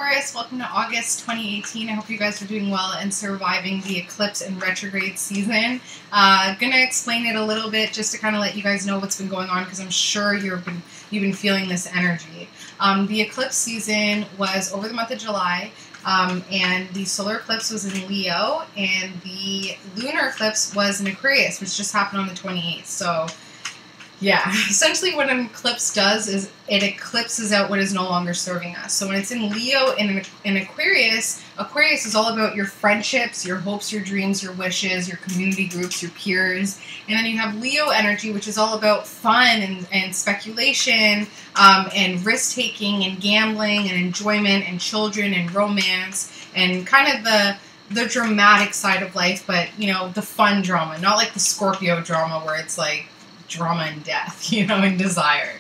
Taurus, welcome to August 2018. I hope you guys are doing well and surviving the eclipse and retrograde season. Gonna explain it a little bit just to kind of let you guys know what's been going on because I'm sure you've been feeling this energy. The eclipse season was over the month of July, and the solar eclipse was in Leo, and the lunar eclipse was in Aquarius, which just happened on the 28th. So yeah, essentially what an eclipse does is it eclipses out what is no longer serving us. So when it's in Leo and in Aquarius, Aquarius is all about your friendships, your hopes, your dreams, your wishes, your community groups, your peers. And then you have Leo energy, which is all about fun and speculation and risk-taking and gambling and enjoyment and children and romance and kind of the dramatic side of life, but, you know, the fun drama, not like the Scorpio drama where it's like drama and death, you know, and desire.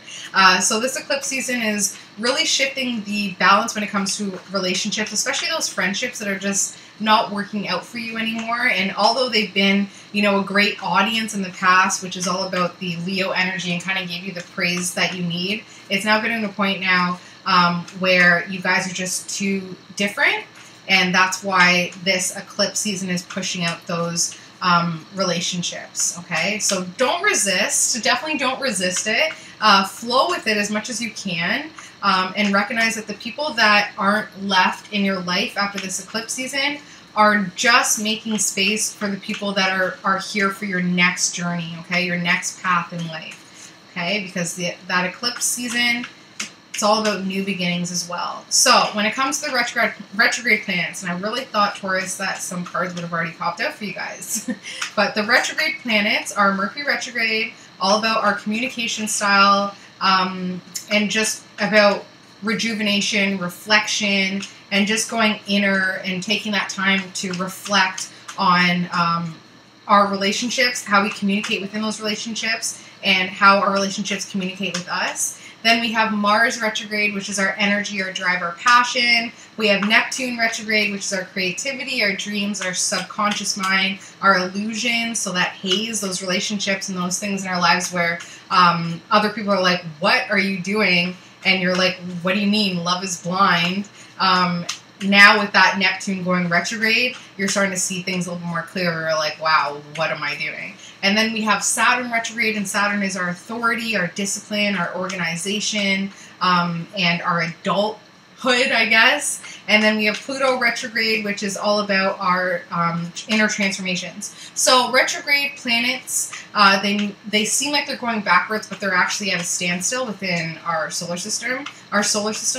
So this eclipse season is really shifting the balance when it comes to relationships, especially those friendships that are just not working out for you anymore. And although they've been, you know, a great audience in the past, which is all about the Leo energy and kind of gave you the praise that you need, it's now getting to a point now where you guys are just too different. And that's why this eclipse season is pushing out those relationships, okay? So don't resist. Definitely don't resist it. Flow with it as much as you can, and recognize that the people that aren't left in your life after this eclipse season are just making space for the people that are here for your next journey, okay? Your next path in life, okay? Because that eclipse season, it's all about new beginnings as well. So when it comes to the retrograde planets, and I really thought, Taurus, that some cards would have already popped out for you guys. But the retrograde planets are Mercury retrograde, all about our communication style, and just about rejuvenation, reflection, and just going inner and taking that time to reflect on our relationships, how we communicate within those relationships, and how our relationships communicate with us. Then we have Mars retrograde, which is our energy, our drive, our passion. We have Neptune retrograde, which is our creativity, our dreams, our subconscious mind, our illusions, so that haze, those relationships and those things in our lives where other people are like, what are you doing? And you're like, what do you mean? Love is blind. Now with that Neptune going retrograde, you're starting to see things a little more clearer, like, wow, what am I doing? And then we have Saturn retrograde, and Saturn is our authority, our discipline, our organization, and our adulthood, I guess. And then we have Pluto retrograde, which is all about our inner transformations. So retrograde planets, they seem like they're going backwards, but they're actually at a standstill within our solar system,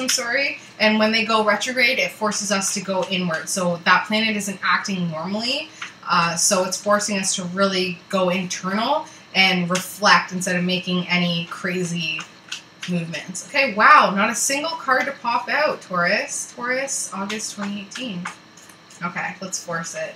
sorry. And when they go retrograde, it forces us to go inward. So that planet isn't acting normally. So it's forcing us to really go internal and reflect instead of making any crazy movements. Okay, wow, not a single card to pop out, Taurus. Taurus, August 2018. Okay, let's force it.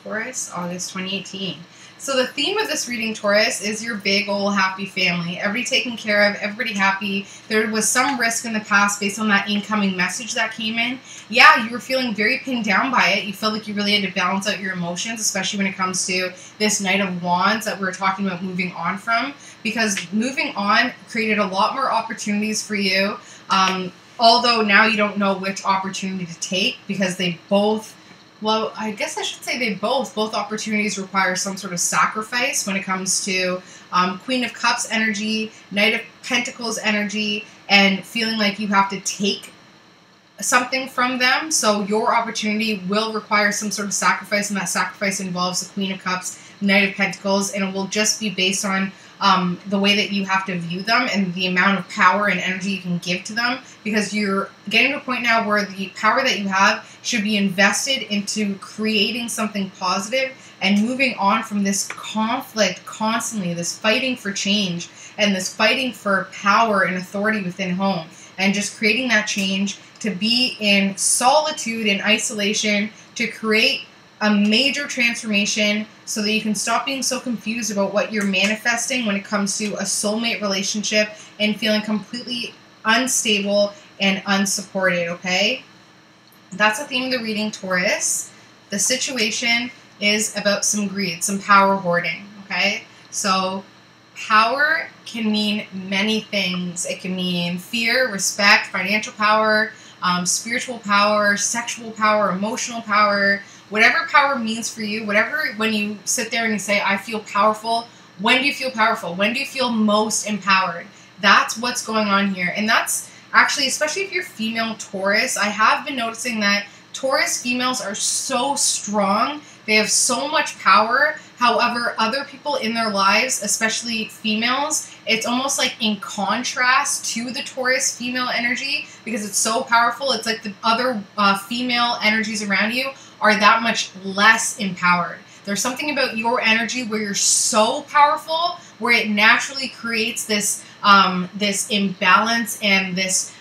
Taurus, August 2018. So the theme of this reading, Taurus, is your big old happy family. Everybody taken care of, everybody happy. There was some risk in the past based on that incoming message that came in. Yeah, you were feeling very pinned down by it. You felt like you really had to balance out your emotions, especially when it comes to this Knight of Wands that we're talking about moving on from. Because moving on created a lot more opportunities for you. Although now you don't know which opportunity to take because they both... Well, I guess I should say they both opportunities require some sort of sacrifice when it comes to Queen of Cups energy, Knight of Pentacles energy, and feeling like you have to take something from them. So your opportunity will require some sort of sacrifice, and that sacrifice involves the Queen of Cups, Knight of Pentacles, and it will just be based on the way that you have to view them and the amount of power and energy you can give to them, because you're getting to a point now where the power that you have should be invested into creating something positive and moving on from this conflict constantly, this fighting for change and this fighting for power and authority within home, and just creating that change to be in solitude and isolation to create a major transformation so that you can stop being so confused about what you're manifesting when it comes to a soulmate relationship and feeling completely unstable and unsupported, okay? That's the theme of the reading, Taurus. The situation is about some greed, some power hoarding, okay? So power can mean many things. It can mean fear, respect, financial power, spiritual power, sexual power, emotional power, whatever power means for you, whatever, when you sit there and you say, I feel powerful, when do you feel powerful? When do you feel most empowered? That's what's going on here. And that's actually, especially if you're female Taurus, I have been noticing that Taurus females are so strong. They have so much power. However, other people in their lives, especially females, it's almost like in contrast to the Taurus female energy because it's so powerful. It's like the other female energies around you are that much less empowered. There's something about your energy where you're so powerful, where it naturally creates this this imbalance and this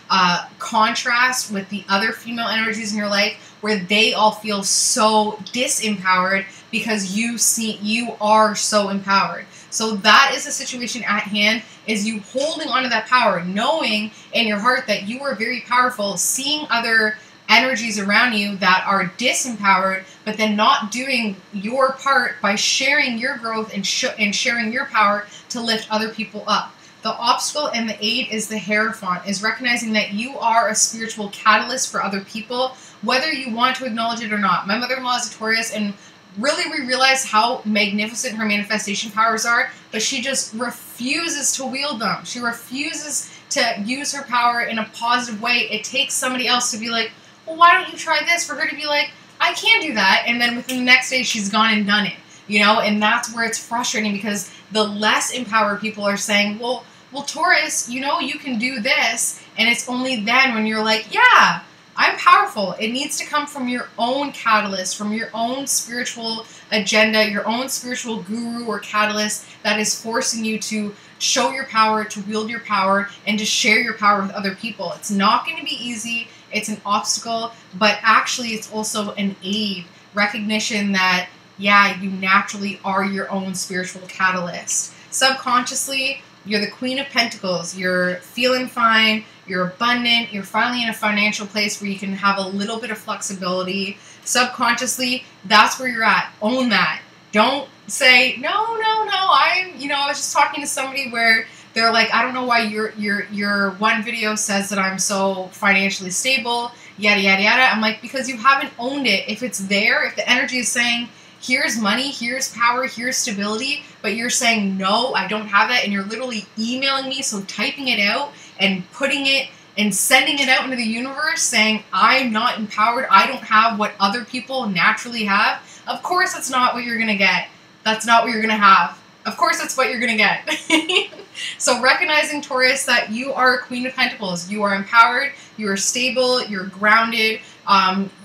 contrast with the other female energies in your life, where they all feel so disempowered because you are so empowered. So that is the situation at hand, is you holding on to that power, knowing in your heart that you are very powerful, seeing other energies around you that are disempowered, but then not doing your part by sharing your growth and sharing your power to lift other people up. The obstacle and the aid is the Hierophant, is recognizing that you are a spiritual catalyst for other people, whether you want to acknowledge it or not. My mother-in-law is a Taurus, and really we realize how magnificent her manifestation powers are, but she just refuses to wield them. She refuses to use her power in a positive way. It takes somebody else to be like, well, why don't you try this? For her to be like, I can't do that. And then within the next day, she's gone and done it, you know? And that's where it's frustrating, because the less empowered people are saying, well, Taurus, you know, you can do this. And it's only then when you're like, yeah, I'm powerful. It needs to come from your own catalyst, from your own spiritual agenda, your own spiritual guru or catalyst that is forcing you to show your power, to wield your power, and to share your power with other people. It's not going to be easy. It's an obstacle, but actually it's also an aid. Recognition that, yeah, you naturally are your own spiritual catalyst. Subconsciously, you're the Queen of Pentacles. You're feeling fine. You're abundant. You're finally in a financial place where you can have a little bit of flexibility. Subconsciously, that's where you're at. Own that. Don't say, no, I was just talking to somebody where they're like, I don't know why your one video says that I'm so financially stable, yada, yada, yada. I'm like, because you haven't owned it. If it's there, if the energy is saying, here's money, here's power, here's stability, but you're saying, no, I don't have that, and you're literally emailing me, so typing it out and putting it and sending it out into the universe saying, I'm not empowered, I don't have what other people naturally have, of course that's not what you're going to get. That's not what you're going to have. Of course that's what you're going to get. So recognizing, Taurus, that you are a Queen of Pentacles. You are empowered, you are stable, you're grounded,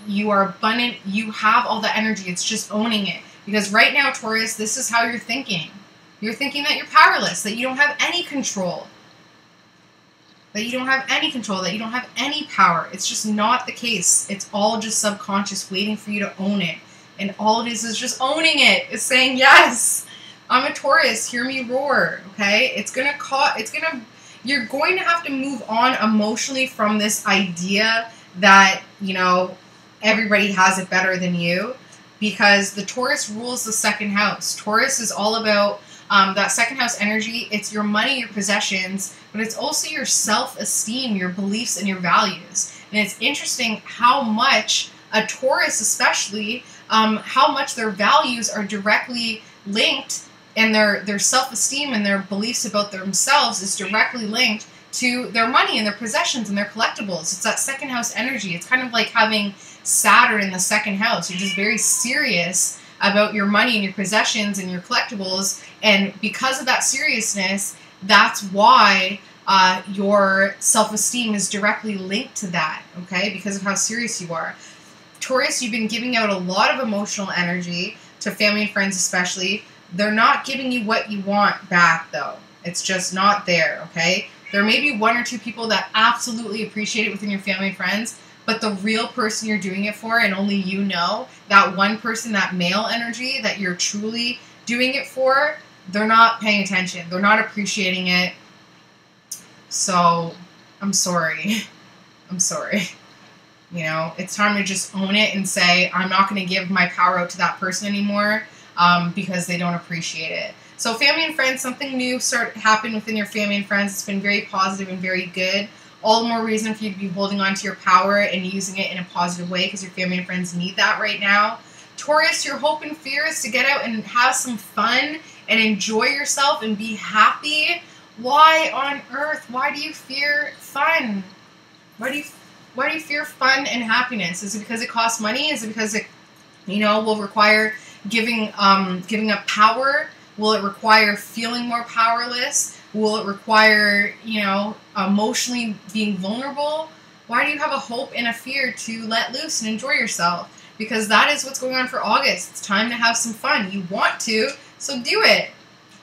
you are abundant, you have all the energy. It's just owning it. Because right now, Taurus, this is how you're thinking. You're thinking that you're powerless, that you don't have any control. That you don't have any control, that you don't have any power. It's just not the case. It's all just subconscious waiting for you to own it. And all it is just owning it. It's saying, yes, I'm a Taurus, hear me roar, okay? You're going to have to move on emotionally from this idea that, you know, everybody has it better than you, because the Taurus rules the second house. Taurus is all about that second house energy. It's your money, your possessions, but it's also your self-esteem, your beliefs, and your values. And it's interesting how much a Taurus especially, how much their values are directly linked, and their self-esteem and their beliefs about themselves is directly linked to their money and their possessions and their collectibles. It's that second house energy. It's kind of like having Saturn in the second house. You're just very serious about your money and your possessions and your collectibles, and because of that seriousness, that's why your self-esteem is directly linked to that, okay, because of how serious you are. Taurus, you've been giving out a lot of emotional energy to family and friends especially. They're not giving you what you want back, though. It's just not there, okay? There may be one or two people that absolutely appreciate it within your family and friends, but the real person you're doing it for, and only you know, that one person, that male energy that you're truly doing it for, they're not paying attention. They're not appreciating it. So, I'm sorry. I'm sorry. You know, it's time to just own it and say, I'm not going to give my power out to that person anymore because they don't appreciate it. So family and friends, something new happened within your family and friends. It's been very positive and very good. All the more reason for you to be holding on to your power and using it in a positive way, because your family and friends need that right now. Taurus, your hope and fear is to get out and have some fun and enjoy yourself and be happy. Why on earth? Why do you fear fun? Why do you fear fun and happiness? Is it because it costs money? Is it because it, will require giving up power? Will it require feeling more powerless? Will it require, emotionally being vulnerable? Why do you have a hope and a fear to let loose and enjoy yourself? Because that is what's going on for August. It's time to have some fun. You want to, so do it.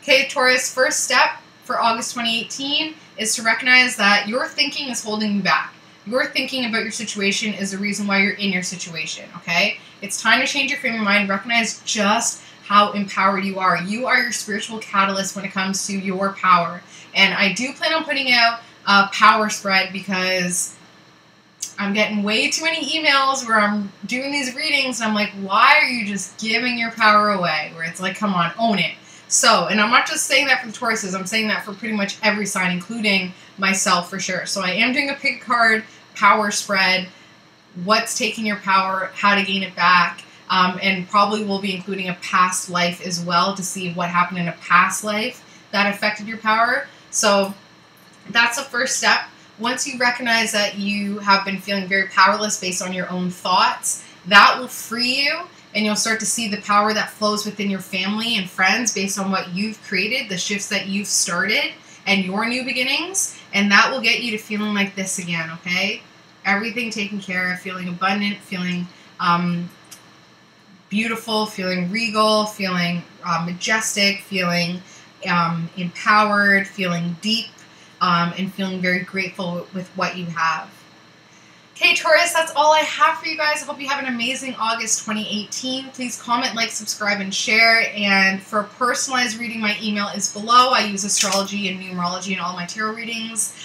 Okay, Taurus, first step for August 2018 is to recognize that your thinking is holding you back. Your thinking about your situation is the reason why you're in your situation, okay? It's time to change your frame of mind. Recognize just how empowered you are. You are your spiritual catalyst when it comes to your power. And I do plan on putting out a power spread, because I'm getting way too many emails where I'm doing these readings and I'm like, why are you just giving your power away? Where it's like, come on, own it. So, and I'm not just saying that for the Tauruses, I'm saying that for pretty much every sign, including myself for sure. So I am doing a pick card power spread, what's taking your power, how to gain it back, and probably will be including a past life as well, to see what happened in a past life that affected your power. So that's the first step. Once you recognize that you have been feeling very powerless based on your own thoughts, that will free you, and you'll start to see the power that flows within your family and friends based on what you've created, the shifts that you've started, and your new beginnings, and that will get you to feeling like this again, okay? Everything taken care of, feeling abundant, feeling beautiful, feeling regal, feeling majestic, feeling empowered, feeling deep, and feeling very grateful with what you have. Okay, Taurus, that's all I have for you guys. I hope you have an amazing August 2018. Please comment, like, subscribe, and share. And for a personalized reading, my email is below. I use astrology and numerology in all my tarot readings.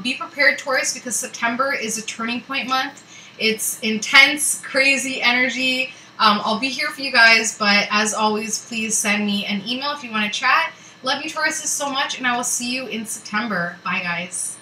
Be prepared, Taurus, because September is a turning point month. It's intense, crazy energy. I'll be here for you guys, but as always, please send me an email if you want to chat. Love you, Tauruses, so much, and I will see you in September. Bye, guys.